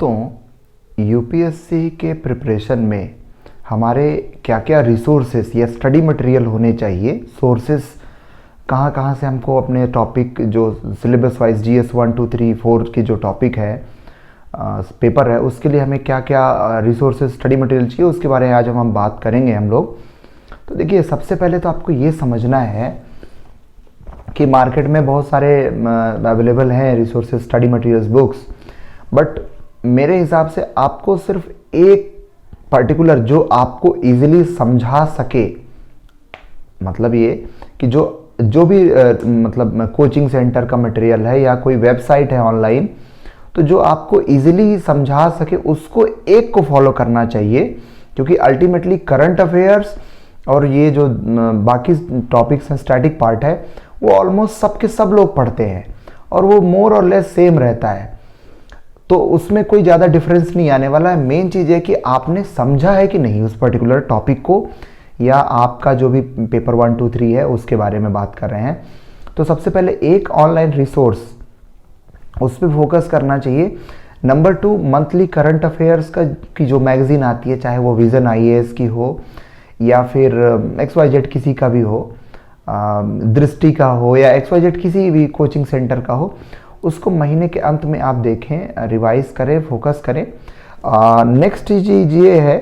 दोस्तों, यूपीएससी के प्रिपरेशन में हमारे क्या क्या रिसोर्सेस या स्टडी मटेरियल होने चाहिए, सोर्सेस कहाँ कहाँ से हमको अपने टॉपिक जो सिलेबस वाइज जीएस 1 2 3 4 के जो टॉपिक है पेपर है उसके लिए हमें क्या क्या रिसोर्सेस स्टडी मटेरियल चाहिए, उसके बारे में आज हम बात करेंगे हम लोग। तो देखिए, सबसे पहले तो आपको ये समझना है कि मार्केट में बहुत सारे अवेलेबल हैं resources, study materials, books, but मेरे हिसाब से आपको सिर्फ एक पर्टिकुलर जो आपको इजीली समझा सके, मतलब ये कि जो भी मतलब कोचिंग सेंटर का मटेरियल है या कोई वेबसाइट है ऑनलाइन, तो जो आपको इजीली समझा सके उसको एक को फॉलो करना चाहिए। क्योंकि अल्टीमेटली करंट अफेयर्स और ये जो बाकी टॉपिक्स हैं, स्टैटिक पार्ट है, वो ऑलमोस्ट सबके सब लोग पढ़ते हैं और वो मोर और लेस सेम रहता है, तो उसमें कोई ज़्यादा डिफरेंस नहीं आने वाला है। मेन चीज़ है कि आपने समझा है कि नहीं उस पर्टिकुलर टॉपिक को, या आपका जो भी पेपर 1 2 3 है उसके बारे में बात कर रहे हैं। तो सबसे पहले एक ऑनलाइन रिसोर्स, उस पर फोकस करना चाहिए। नंबर 2, मंथली करंट अफेयर्स का की जो मैगजीन आती है, चाहे वो विजन आईएएस की हो या फिर XYZ किसी का भी हो, दृष्टि का हो या XYZ किसी भी कोचिंग सेंटर का हो, उसको महीने के अंत में आप देखें, रिवाइज करें, फोकस करें। नेक्स्ट चीज़ ये है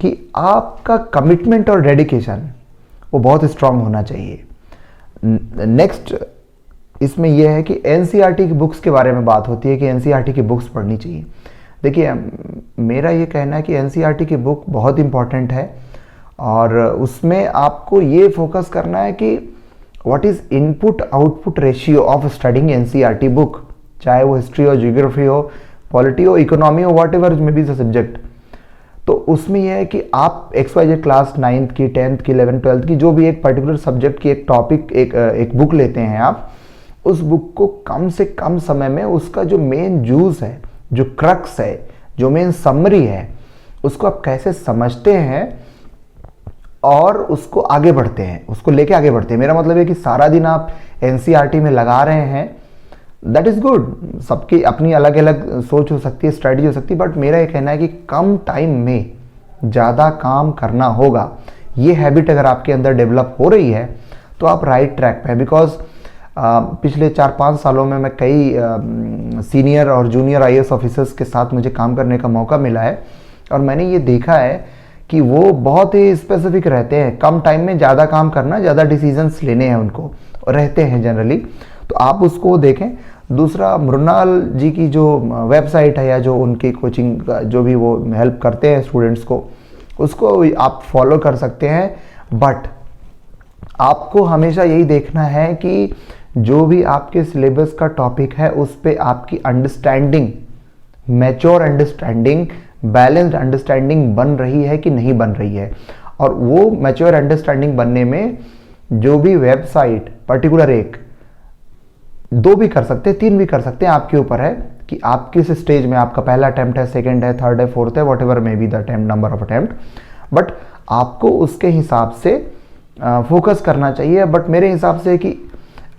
कि आपका कमिटमेंट और डेडिकेशन वो बहुत स्ट्रांग होना चाहिए। नेक्स्ट इसमें यह है कि एनसीईआरटी की बुक्स के बारे में बात होती है कि एनसीईआरटी की बुक्स पढ़नी चाहिए। देखिए, मेरा ये कहना है कि एनसीईआरटी की बुक बहुत इंपॉर्टेंट है और उसमें आपको ये फोकस करना है कि what is input output ratio of studying NCERT book, चाहे वो हिस्ट्री हो, ज्योग्राफी हो, पॉलिटी हो, इकोनॉमी हो, what ever may be the subject. तो उसमें यह है कि आप XYZ क्लास 9th की, 10th की, 11th 12th की जो भी एक पर्टिकुलर सब्जेक्ट की एक टॉपिक एक बुक लेते हैं आप, उस बुक को कम से कम समय में उसका जो मेन जूस है, जो क्रक्स है, जो मेन समरी है, उसको आप कैसे समझते हैं और उसको आगे बढ़ते हैं, उसको लेके आगे बढ़ते हैं। मेरा मतलब है कि सारा दिन आप एनसीईआरटी में लगा रहे हैं, दैट इज़ गुड, सबकी अपनी अलग अलग सोच हो सकती है, स्ट्रेटजी हो सकती है, बट मेरा ये कहना है कि कम टाइम में ज़्यादा काम करना होगा। ये हैबिट अगर आपके अंदर डेवलप हो रही है तो आप राइट ट्रैक पे हैं। बिकॉज पिछले 4-5 सालों में मैं कई सीनियर और जूनियर IAS ऑफिसर्स के साथ मुझे काम करने का मौका मिला है और मैंने ये देखा है कि वो बहुत ही स्पेसिफिक रहते हैं, कम टाइम में ज़्यादा काम करना, ज़्यादा डिसीजंस लेने हैं उनको, रहते हैं जनरली। तो आप उसको देखें। दूसरा, मृणाल जी की जो वेबसाइट है या जो उनकी कोचिंग का जो भी वो हेल्प करते हैं स्टूडेंट्स को, उसको आप फॉलो कर सकते हैं। बट आपको हमेशा यही देखना है कि जो भी आपके सिलेबस का टॉपिक है उस पर आपकी understanding, mature understanding, balanced understanding बन रही है कि नहीं बन रही है। और वो मैच्योर अंडरस्टैंडिंग बनने में जो भी वेबसाइट पर्टिकुलर, एक 2 भी कर सकते हैं, 3 भी कर सकते हैं, आपके ऊपर है कि आप किस स्टेज में, आपका पहला अटेम्प्ट है, सेकंड है, थर्ड है, फोर्थ है, whatever may be the attempt, number of attempt, but आपको उसके हिसाब से फोकस करना चाहिए। बट मेरे हिसाब से कि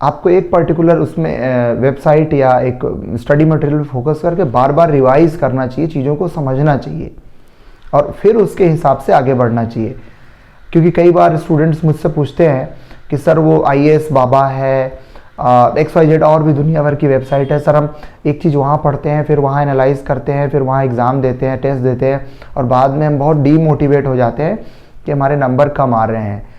आपको एक पर्टिकुलर उसमें वेबसाइट या एक स्टडी मटेरियल फोकस करके बार बार रिवाइज करना चाहिए, चीज़ों को समझना चाहिए और फिर उसके हिसाब से आगे बढ़ना चाहिए। क्योंकि कई बार स्टूडेंट्स मुझसे पूछते हैं कि सर वो IAS बाबा है, XYZ और भी दुनिया भर की वेबसाइट है, सर हम एक चीज़ वहाँ पढ़ते हैं, फिर वहाँ एनालाइज करते हैं, फिर वहाँ एग्ज़ाम देते हैं, टेस्ट देते हैं और बाद में हम बहुत डीमोटिवेट हो जाते हैं कि हमारे नंबर कम आ रहे हैं।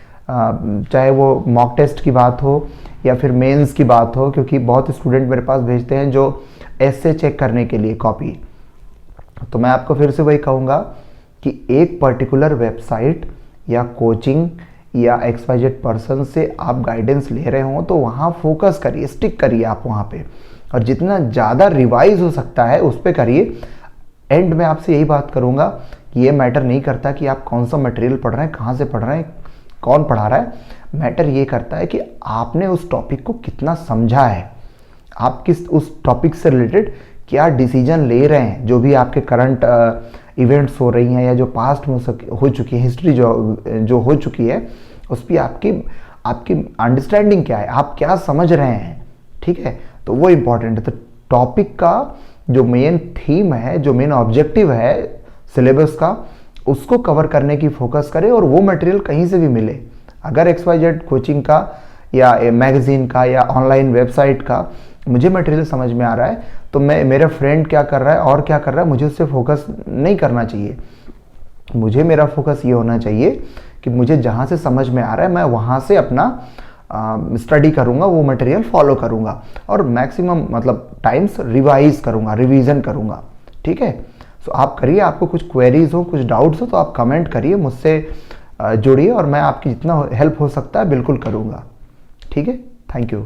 चाहे वो मॉक टेस्ट की बात हो या फिर मेंस की बात हो, क्योंकि बहुत स्टूडेंट मेरे पास भेजते हैं जो ऐसे चेक करने के लिए कॉपी। तो मैं आपको फिर से वही कहूँगा कि एक पर्टिकुलर वेबसाइट या कोचिंग या XYZ पर्सन से आप गाइडेंस ले रहे हो तो वहाँ फोकस करिए, स्टिक करिए आप वहाँ पे, और जितना ज़्यादा रिवाइज हो सकता है उस पर करिए। एंड में आपसे यही बात करूँगा कि ये मैटर नहीं करता कि आप कौन सा मटेरियल पढ़ रहे हैं, कहाँ से पढ़ रहे हैं, कौन पढ़ा रहा है। मैटर ये करता है कि आपने उस टॉपिक को कितना समझा है, आप किस उस टॉपिक से रिलेटेड क्या डिसीजन ले रहे हैं। जो भी आपके करंट इवेंट्स हो रही हैं या जो पास्ट में हो चुकी है, हिस्ट्री जो हो चुकी है, उस पर आपकी अंडरस्टैंडिंग क्या है, आप क्या समझ रहे हैं, ठीक है। तो वो इम्पॉर्टेंट है। तो टॉपिक का जो मेन थीम है, जो मेन ऑब्जेक्टिव है सिलेबस का, उसको कवर करने की फोकस करें और वो मटेरियल कहीं से भी मिले। अगर XYZ कोचिंग का या मैगजीन का या ऑनलाइन वेबसाइट का मुझे मटेरियल समझ में आ रहा है तो मैं, मेरा फ्रेंड क्या कर रहा है और क्या कर रहा है, मुझे उससे फोकस नहीं करना चाहिए। मुझे मेरा फोकस ये होना चाहिए कि मुझे जहाँ से समझ में आ रहा है मैं वहाँ से अपना स्टडी करूँगा, वो मटेरियल फॉलो करूँगा और मैक्सिमम मतलब टाइम्स रिवाइज करूँगा, रिवीजन करूँगा। ठीक है, सो आप करिए। आपको कुछ क्वेरीज हो, कुछ डाउट्स हो तो आप कमेंट करिए, मुझसे जुड़िए और मैं आपकी जितना हेल्प हो सकता है बिल्कुल करूँगा। ठीक है, थैंक यू।